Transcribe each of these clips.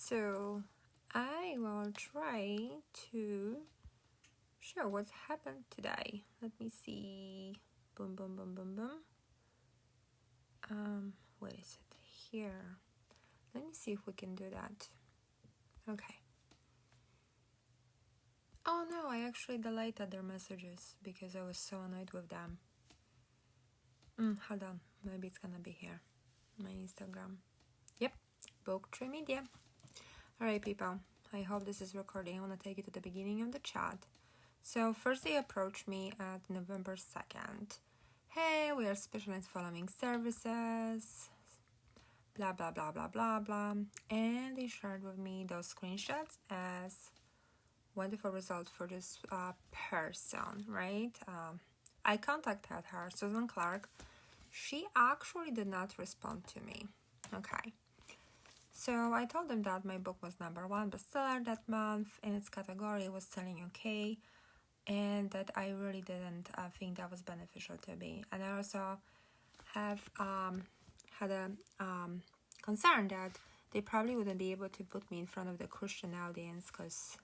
So I will try to show what happened today. Let me see. Boom, boom, boom, boom, boom. What is it here? Let me see if we can do that. Okay. Oh no, I actually deleted their messages because I was so annoyed with them. Hold on, maybe it's gonna be here. My Instagram. Yep, Booktree Media. Alright people, I hope this is recording. I want to take you to the beginning of the chat. So first they approached me at November 2nd. Hey, we are specialized following services, blah blah blah blah blah blah, and they shared with me those screenshots as wonderful results for this person, right? I contacted her, Susan Clark. She actually did not respond to me. Okay. So I told them that my book was #1 bestseller that month in its category. It was selling okay, and that I really didn't think that was beneficial to me. And I also have had a concern that they probably wouldn't be able to put me in front of the Christian audience because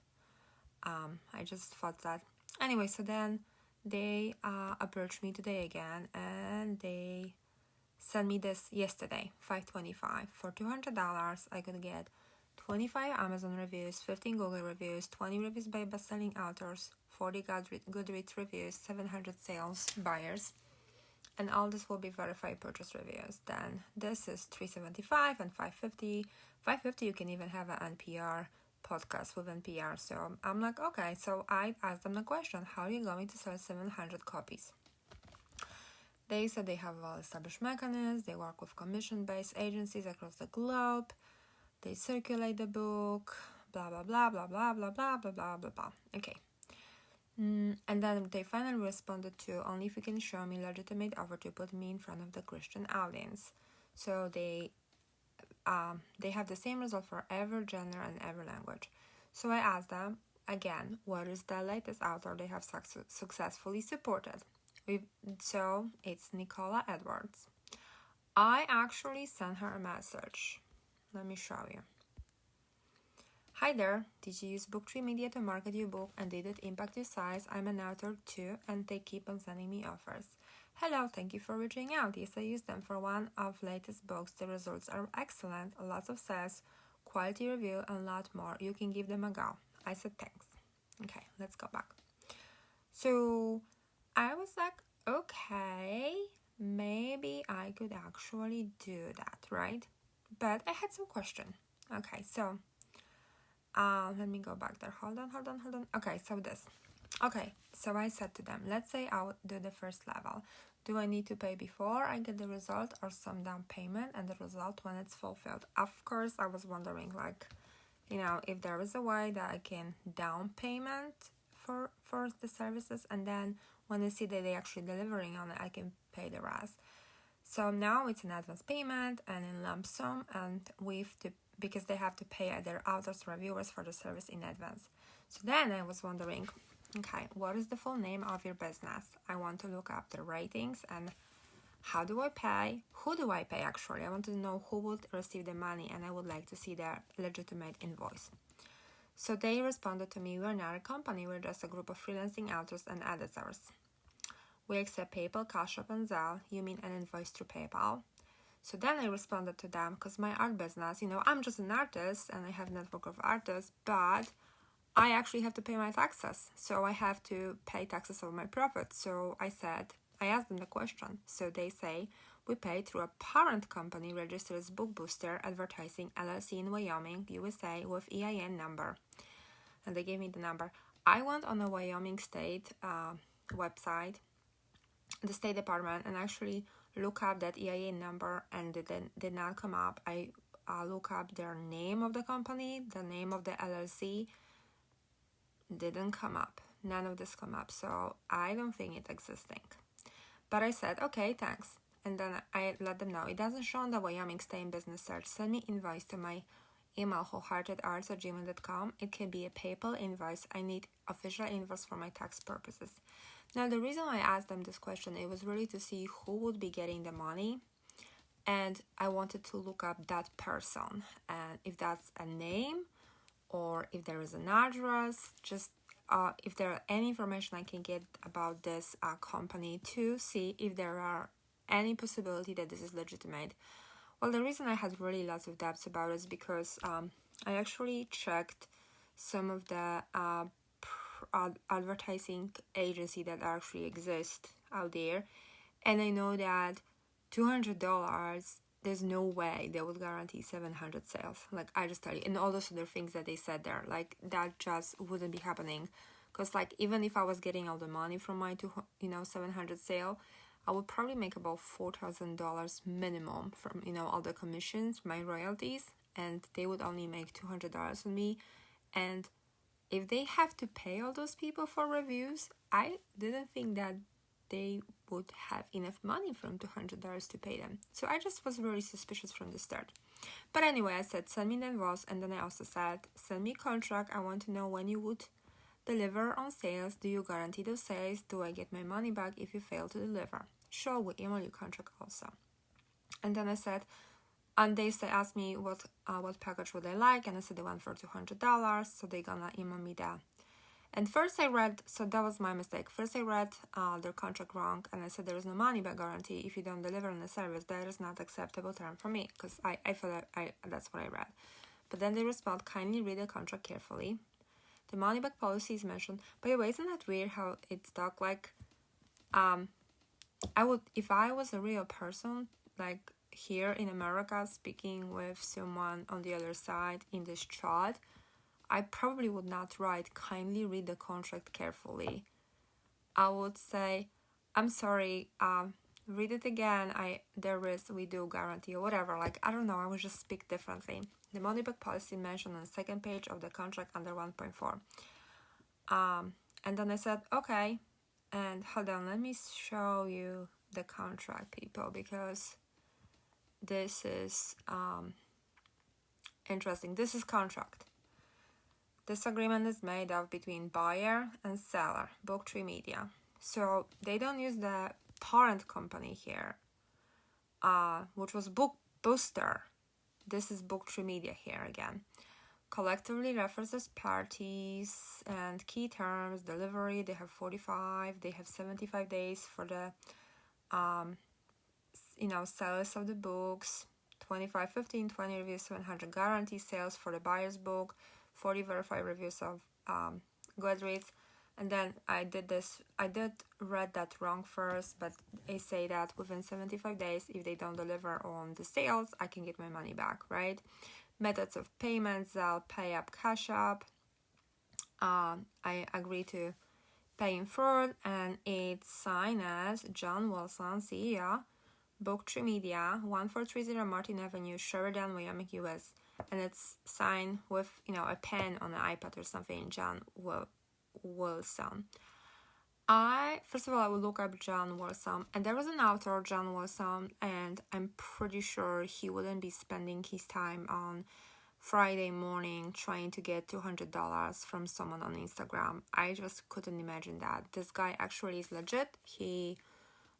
I just thought that. Anyway, so then they approached me today again, and they sent me this yesterday, $525. For $200, I could get 25 Amazon reviews, 15 Google reviews, 20 reviews by best-selling authors, 40 Goodreads reviews, 700 sales buyers, and all this will be verified purchase reviews. Then this is $375 and $550. $550 you can even have an NPR podcast with NPR. So I'm like, okay. So I asked them the question, how are you going to sell 700 copies? They said they have well-established mechanisms. They work with commission-based agencies across the globe. They circulate the book, blah, blah, blah, blah, blah, blah, blah, blah, blah, blah, blah. Okay. And then they finally responded to, only if you can show me legitimate offer to put me in front of the Christian audience. So they have the same result for every gender and every language. So I asked them, again, what is the latest author they have successfully supported? So it's Nicola Edwards. I actually sent her a message. Let me show you. Hi there, did you use Booktree Media to market your book and did it impact your sales? I'm an author too and they keep on sending me offers. Hello, thank you for reaching out. Yes, I used them for one of latest books. The results are excellent, lots of sales, quality review, and a lot more. You can give them a go. I said thanks. Okay, let's go back. So I was like, okay, maybe I could actually do that, right? But I had some question. Okay, so let me go back there. Hold on. Okay, so this. Okay, so I said to them, let's say I'll do the first level. Do I need to pay before I get the result or some down payment and the result when it's fulfilled? Of course, I was wondering, like, if there is a way that I can down payment for the services, and then when I see that they're actually delivering on it, I can pay the rest. So now it's an advance payment and in lump sum, and because they have to pay their authors, reviewers for the service in advance. So then I was wondering, okay, what is the full name of your business? I want to look up the ratings and how do I pay? Who do I pay actually? I want to know who would receive the money, and I would like to see their legitimate invoice. So they responded to me, we're not a company, we're just a group of freelancing authors and editors. We accept PayPal, Cash App, and Zelle. You mean an invoice through PayPal? So then I responded to them, because my art business, I'm just an artist and I have a network of artists, but I actually have to pay my taxes. So I have to pay taxes on my profit. So I asked them the question. So they say, we pay through a parent company registered as Book Booster Advertising LLC in Wyoming, USA with EIN number. And they gave me the number. I went on a Wyoming state website, the State Department, and actually look up that EIN number, and it did not come up. I look up their name of the company, the name of the LLC, didn't come up. None of this come up, so I don't think it's existing. But I said, okay, thanks. And then I let them know, it doesn't show on the Wyoming Stay in Business search. Send me invoice to my email, wholeheartedarts@gmail.com. It can be a PayPal invoice. I need official invoice for my tax purposes. Now, the reason I asked them this question, it was really to see who would be getting the money. and I wanted to look up that person and if that's a name or if there is an address, just if there are any information I can get about this company to see if there are any possibility that this is legitimate. Well, the reason I had really lots of doubts about it is because I actually checked some of the advertising agency that actually exist out there, and I know that $200, there's no way they would guarantee 700 sales. Like, I just tell you, and all those other things that they said there, like, that just wouldn't be happening. Because, like, even if I was getting all the money from my 700 sale, I would probably make about $4,000 minimum from all the commissions, my royalties, and they would only make $200 on me. And if they have to pay all those people for reviews, I didn't think that they would have enough money from $200 to pay them. So I just was really suspicious from the start. But anyway, I said, send me the invoice, and then I also said, send me contract. I want to know when you would deliver on sales. Do you guarantee those sales? Do I get my money back if you fail to deliver? Sure, we email you contract also. And then I said, and they asked me what package would I like, and I said they want for $200, so they're gonna email me that. And first I read, so that was my mistake. First I read their contract wrong, and I said there is no money back guarantee if you don't deliver on the service. That is not acceptable term for me, because I feel that that's what I read. But then they respond, kindly read the contract carefully. The money back policy is mentioned. By the way, isn't that weird how it's stuck? Like, I would, if I was a real person, like here in America, speaking with someone on the other side in this chat, I probably would not write, kindly read the contract carefully. I would say, I'm sorry, read it again, we do guarantee or whatever. Like, I don't know, I would just speak differently. The money back policy mentioned on the second page of the contract under 1.4. And then I said, okay, and hold on, let me show you the contract, people, because this is interesting. This is contract. This agreement is made up between buyer and seller, Booktree Media. So they don't use the parent company here, which was Book Booster. This is Booktree Media here again. Collectively refers as parties and key terms, delivery, they have 75 days for the sales of the books, 25, 15, 20 reviews, 700 guarantee sales for the buyer's book, 40 verified reviews of Goodreads. And then I did read that wrong first, but they say that within 75 days, if they don't deliver on the sales, I can get my money back, right? Methods of payment, Zelle, Pay Up, Cash App. I agree to pay in full, and it's signed as John Wilson, CEO, Booktree Media, 1430 Martin Avenue, Sheridan, Wyoming, US. And it's signed with, a pen on an iPad or something, John Wilson. First of all, I will look up John Wilson, and there was an author, John Wilson, and I'm pretty sure he wouldn't be spending his time on Friday morning trying to get $200 from someone on Instagram. I just couldn't imagine that. This guy actually is legit. He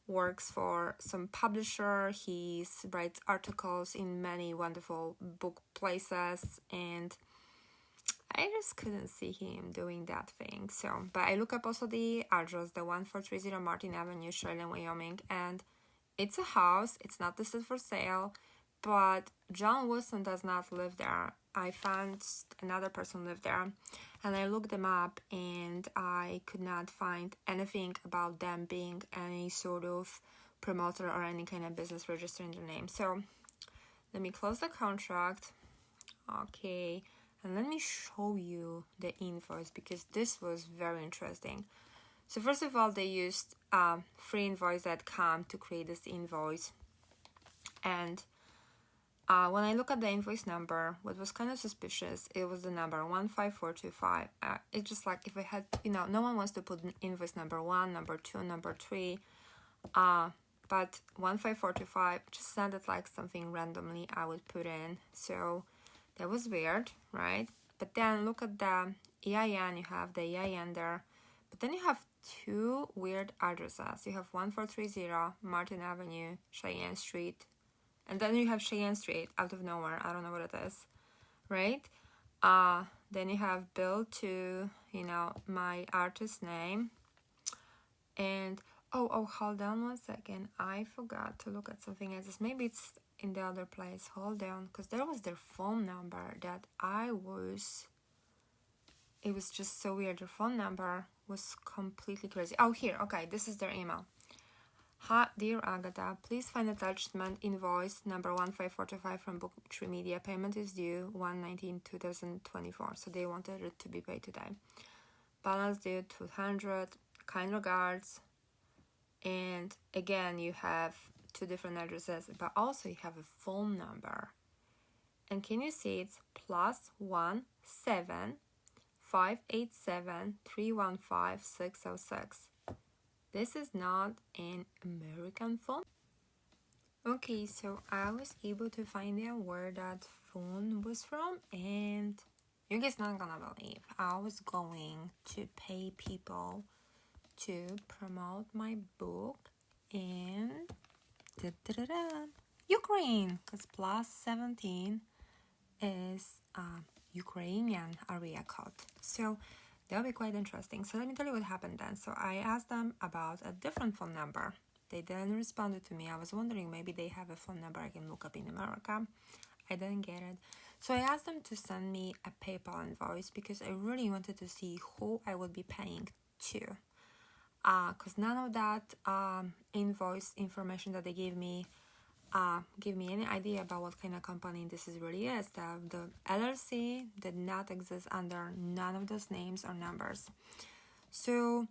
works for some publisher. He writes articles in many wonderful book places, and I just couldn't see him doing that thing. So, but I look up also the address, the 1430 Martin Avenue, Sheridan, Wyoming, and it's a house. It's not listed for sale, but John Wilson does not live there. I found another person lived there, and I looked them up, and I could not find anything about them being any sort of promoter or any kind of business registered in their name. So let me close the contract. Okay. And let me show you the invoice, because this was very interesting. So first of all, they used freeinvoice.com to create this invoice. And when I look at the invoice number, what was kind of suspicious, it was the number 15425. It's just like if I had, no one wants to put invoice number 1, number 2, number 3. But 15425 just sounded like something randomly I would put in. So that was weird, right? But then look at the EIN. You have the EIN there. But then you have two weird addresses. You have 1430 Martin Avenue, Cheyenne Street, And then you have Cheyenne Street out of nowhere. I don't know what it is, right? Then you have bill to, my artist name. And hold on 1 second. I forgot to look at something else. Maybe it's in the other place. Hold on, because there was their phone number that it was just so weird. Their phone number was completely crazy. Oh, here. Okay, this is their email. Hi, dear Agatha, please find attachment invoice number 15425 from Booktree Media. Payment is due 1/19/2024. So they wanted it to be paid today. Balance due 200. Kind regards. And again, you have 2 different addresses, but also you have a phone number. And can you see it's +1 7 587 315 606. This is not an American phone. Okay, so I was able to find out where that phone was from, and you guys not gonna believe I was going to pay people to promote my book in Ukraine, because +17 is Ukrainian area code. So that'll be quite interesting. So let me tell you what happened then. So I asked them about a different phone number. They didn't respond to me. I was wondering maybe they have a phone number I can look up in America. I didn't get it. So I asked them to send me a PayPal invoice because I really wanted to see who I would be paying to. Because none of that invoice information that they gave me give me any idea about what kind of company this really is. The LLC did not exist under none of those names or numbers. So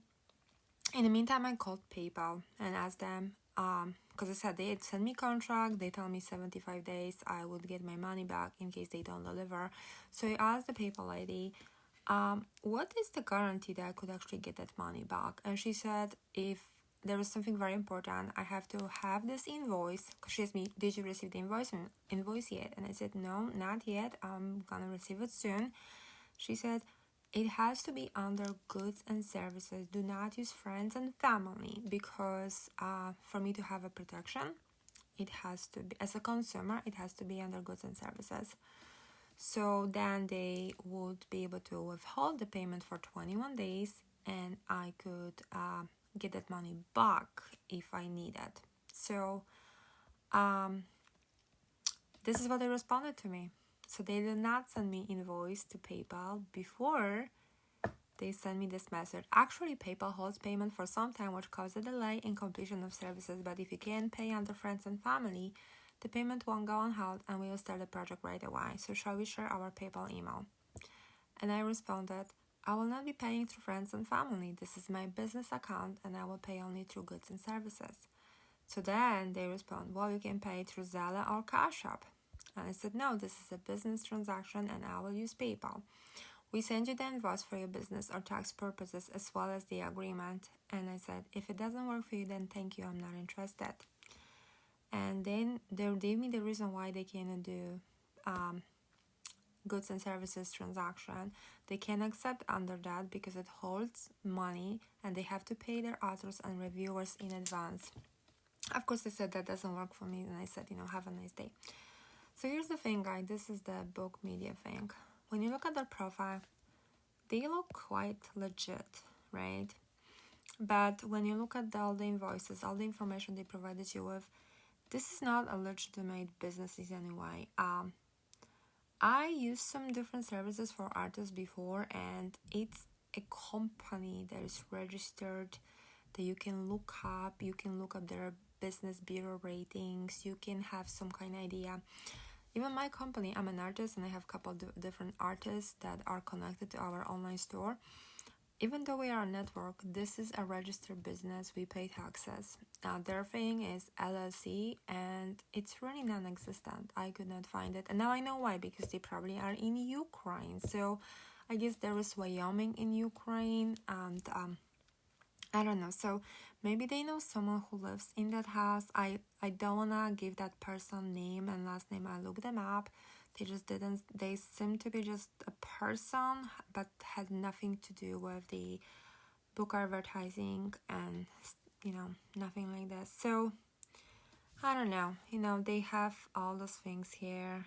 in the meantime, I called PayPal and asked them, because I said they'd send me contract, they tell me 75 days I would get my money back in case they don't deliver. So I asked the PayPal lady, what is the guarantee that I could actually get that money back? And she said, if there was something very important, I have to have this invoice. Because she asked me, did you receive the invoice yet? And I said, no, not yet. I'm gonna receive it soon. She said, it has to be under goods and services. Do not use friends and family, because for me to have a protection, it has to be, as a consumer, it has to be under goods and services. So then they would be able to withhold the payment for 21 days, and I could get that money back if I need it. So this is what they responded to me. So they did not send me invoice to PayPal before they sent me this message. Actually, PayPal holds payment for some time, which causes a delay in completion of services. But if you can pay under friends and family, the payment won't go on hold and we will start the project right away. So shall we share our PayPal email? And I responded, I will not be paying through friends and family. This is my business account and I will pay only through goods and services. So then they respond, well, you can pay through Zelle or Cash App. And I said, no, this is a business transaction and I will use PayPal. We send you the invoice for your business or tax purposes as well as the agreement. And I said, if it doesn't work for you, then thank you, I'm not interested. And then they gave me the reason why they cannot do goods and services transaction. They can accept under that because it holds money and they have to pay their authors and reviewers in advance. Of course, they said that doesn't work for me, and I said, have a nice day. So here's the thing, guys. This is the book media thing. When you look at their profile, they look quite legit, right? But when you look at all the invoices, all the information they provided you with, this is not a legitimate business in any way. I used some different services for artists before, and it's a company that is registered, that you can look up. You can look up their business bureau ratings. You can have some kind of idea. Even my company, I'm an artist and I have a couple of different artists that are connected to our online store. Even though we are a network, this is a registered business. We pay taxes. Their thing is LLC and it's really non-existent. I could not find it. And now I know why, because they probably are in Ukraine. So I guess there is Wyoming in Ukraine, and I don't know. So maybe they know someone who lives in that house. I don't want to give that person name and last name. I looked them up. They just didn't. They seem to be just a person, but had nothing to do with the book advertising and, nothing like that. So I don't know, you know, they have all those things here,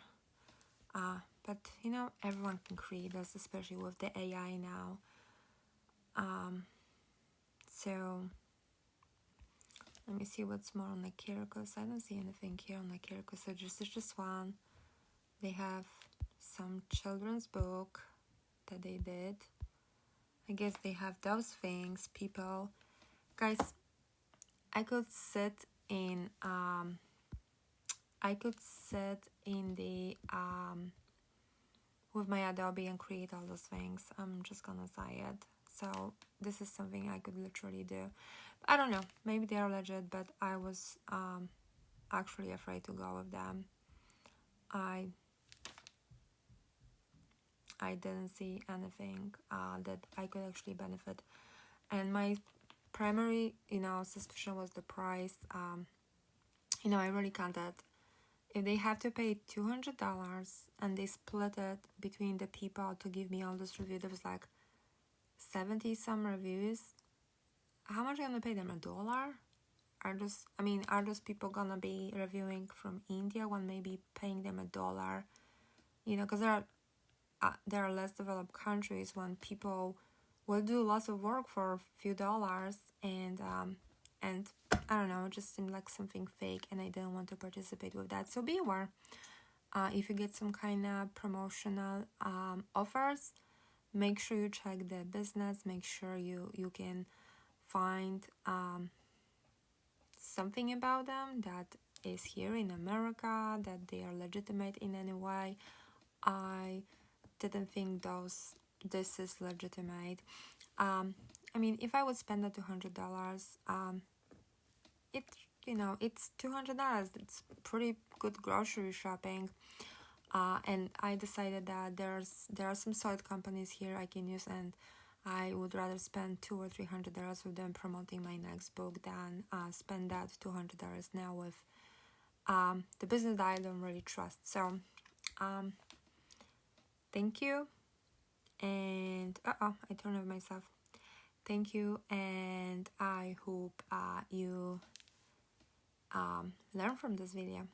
but you know, everyone can create this, especially with the AI now. So let me see what's more on the Kirkus. I don't see anything here on the Kirkus. So it's just one. They have some children's book that they did. I guess they have those things. People, guys, I could sit in the with my Adobe and create all those things. I'm just gonna say it. So this is something I could literally do. I don't know, maybe they are legit, but I was actually afraid to go with them. I didn't see anything that I could actually benefit, and my primary, you know, suspicion was the price. You know, I really counted. If they have to pay $200 and they split it between the people to give me all this review, there was like 70 some reviews. How much are you gonna pay them? $1? Are those people gonna be reviewing from India when maybe paying them $1? You know, because there are less developed countries when people will do lots of work for a few dollars, and I don't know, it just seemed like something fake, and I didn't want to participate with that. So be aware, if you get some kind of promotional offers, make sure you check the business, make sure you can find something about them that is here in America, that they are legitimate in any way. I didn't think this is legitimate. I mean, if I would spend the $200, it's $200. It's pretty good grocery shopping. And I decided that there are some side companies here I can use, and I would rather spend $200 or $300 with them promoting my next book than spend that $200 now with the business that I don't really trust. So thank you, and I turned off myself. Thank you, and I hope you learn from this video.